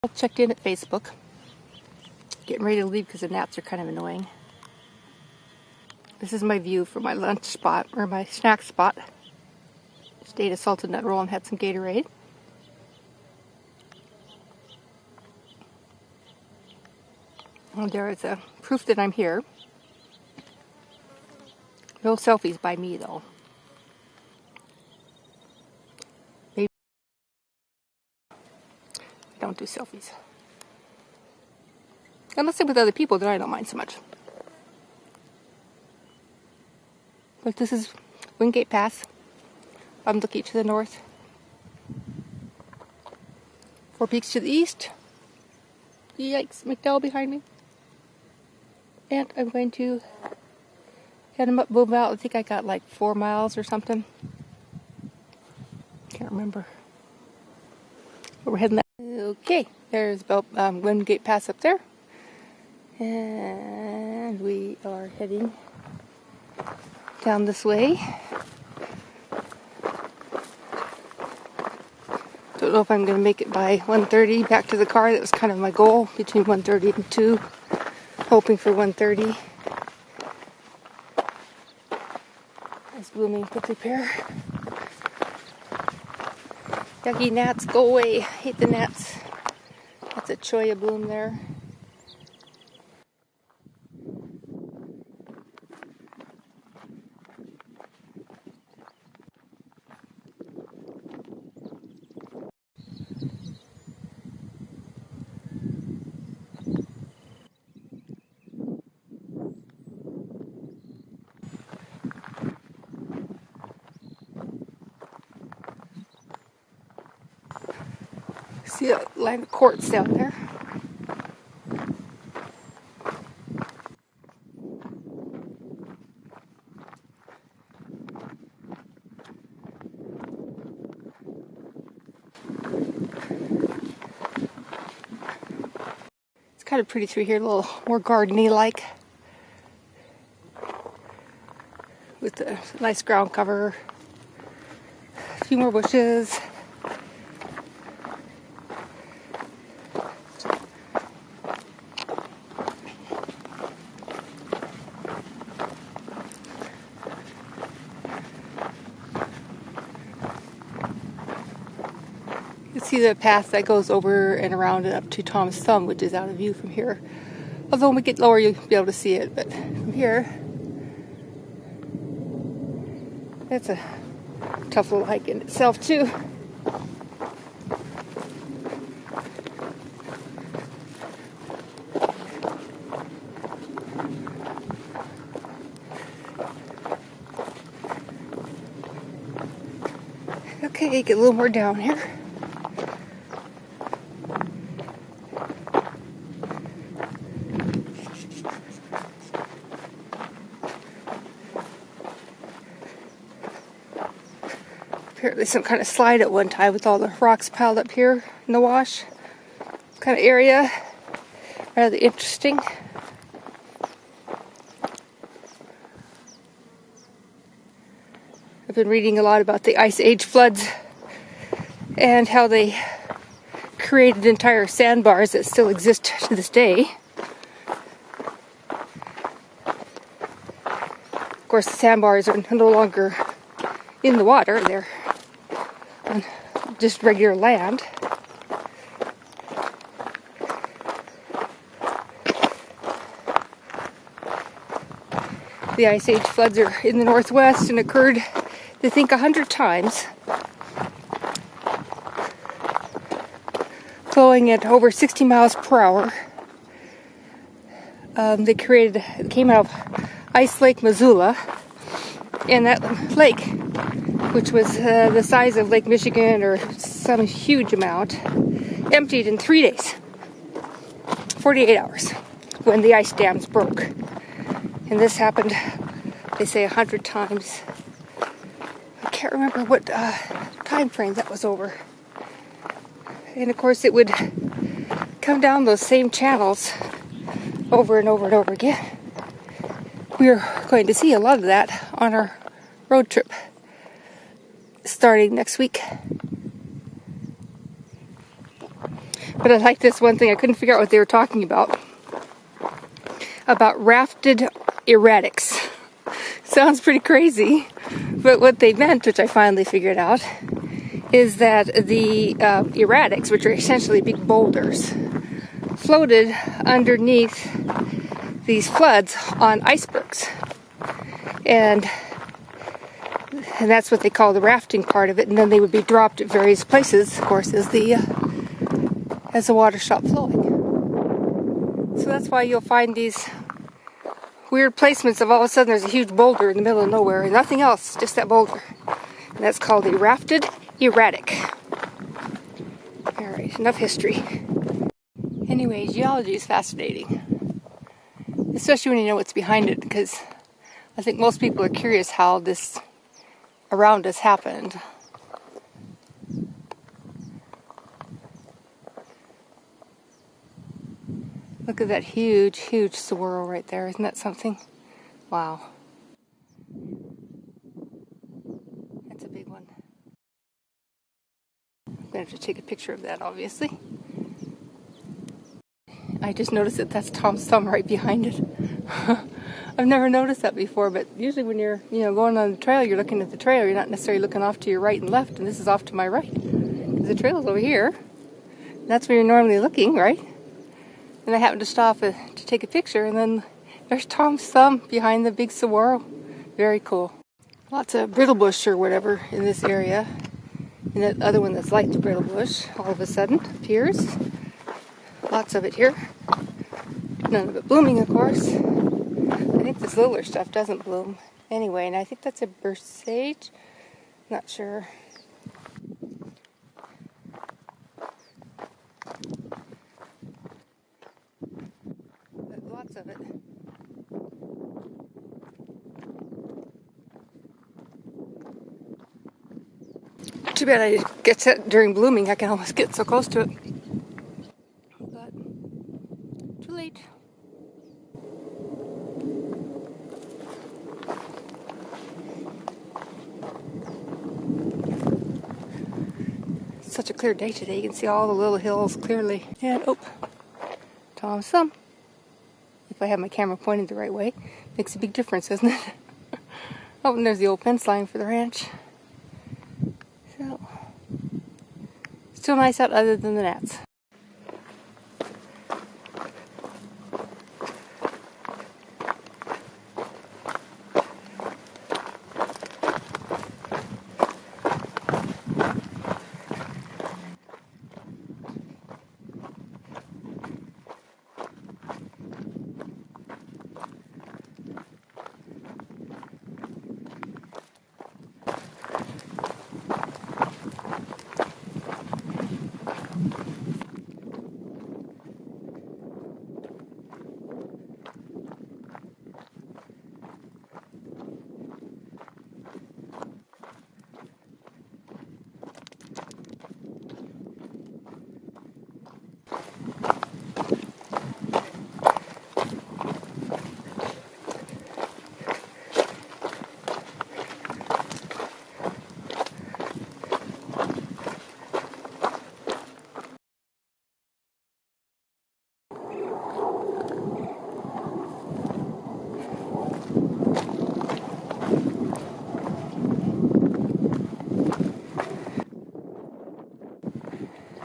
I checked in at Facebook. Getting ready to leave because the gnats are kind of annoying. This is my view from my lunch spot, or my snack spot. Just ate a salted nut roll and had some Gatorade. And there is a proof that I'm here. No selfies by me though. Maybe I don't do selfies. Unless I'm with other people, then I don't mind so much. But this is Windgate Pass. I'm looking to the north. Four Peaks to the east. Yikes, McDowell behind me. And I'm going to head him up, move out. I think I got like 4 miles or something. Can't remember. But we're heading that. Okay, there's Windgate Pass up there. And we are heading down this way. Don't know if I'm going to make it by 1:30 back to the car. That was kind of my goal, between 1:30 and 2. Hoping for 1:30. Nice blooming prickly pear. Yucky gnats, go away. Hate the gnats. That's a cholla bloom there. See a line of quartz down there. It's kind of pretty through here, a little more gardeny like, with a nice ground cover, a few more bushes. You can see the path that goes over and around and up to Tom's Thumb, which is out of view from here. Although when we get lower, you'll be able to see it, but from here, that's a tough little hike in itself, too. Okay, get a little more down here. Apparently some kind of slide at one time with all the rocks piled up here in the wash. Kind of area. Rather interesting. I've been reading a lot about the Ice Age floods and how they created entire sandbars that still exist to this day. Of course, the sandbars are no longer in the water, they're on just regular land. The Ice Age floods are in the northwest and occurred, they think, 100 times, flowing at over 60 miles per hour. They came out of Ice Lake, Missoula, and that lake, which was the size of Lake Michigan or some huge amount, emptied in 3 days, 48 hours, when the ice dams broke. And this happened, they say, 100 times. I can't remember what time frame that was over. And of course it would come down those same channels over and over and over again. We're going to see a lot of that on our road trip starting next week. But I like this one thing. I couldn't figure out what they were talking about rafted erratics. Sounds pretty crazy, but what they meant, which I finally figured out, is that the erratics, which are essentially big boulders, floated underneath these floods on icebergs. And that's what they call the rafting part of it, and then they would be dropped at various places, of course, as the water stopped flowing. So that's why you'll find these weird placements of all of a sudden there's a huge boulder in the middle of nowhere and nothing else, just that boulder. And that's called a rafted erratic. Alright, enough history. Anyway, geology is fascinating, especially when you know what's behind it, because I think most people are curious how this around us happened. Look at that huge, huge swirl right there. Isn't that something? Wow. That's a big one. I'm going to have to take a picture of that, obviously. I just noticed that that's Tom's thumb right behind it. I've never noticed that before, but usually when you're, going on the trail, you're looking at the trail. You're not necessarily looking off to your right and left, and this is off to my right. Because the trail's over here. That's where you're normally looking, right? And I happened to stop to take a picture, and then there's Tom's thumb behind the big saguaro. Very cool. Lots of brittle-bush or whatever in this area. And that other one that's like the brittle-bush all of a sudden appears. Lots of it here. None of it blooming, of course. I think this littler stuff doesn't bloom anyway, and I think that's a burst sage. Not sure. But lots of it. Too bad I get set during blooming. I can almost get so close to it. But too late. Such a clear day today. You can see all the little hills clearly. And Tom's thumb. If I have my camera pointed the right way, makes a big difference, doesn't it? Oh, and there's the old fence line for the ranch. So, still nice out other than the gnats.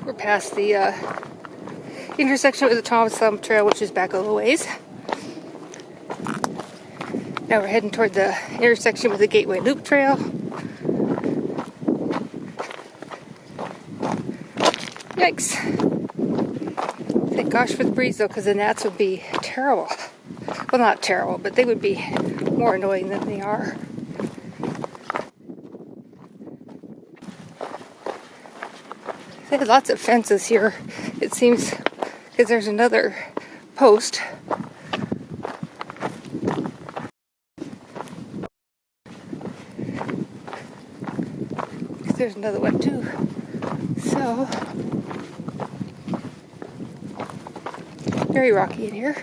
We're past the intersection with the Tom's Thumb Trail, which is back a little ways. Now we're heading toward the intersection with the Gateway Loop Trail. Yikes. Thank gosh for the breeze though, because the gnats would be terrible. Well, not terrible, but they would be more annoying than they are. They had lots of fences here, it seems, because there's another post. There's another one too. So, very rocky in here.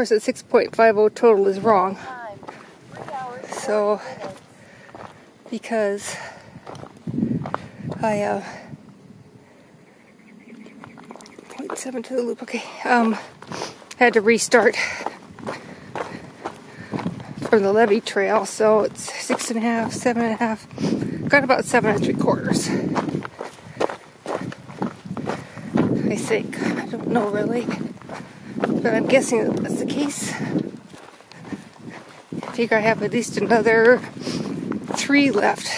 course, the 6.50 total is wrong. So, because I 0.7 to the loop. Okay, had to restart from the levee trail, so it's 6.5, 7.5. Got about 7 3/4. I think. I don't know really, but I'm guessing that that's the case. I figure I have at least another 3 left.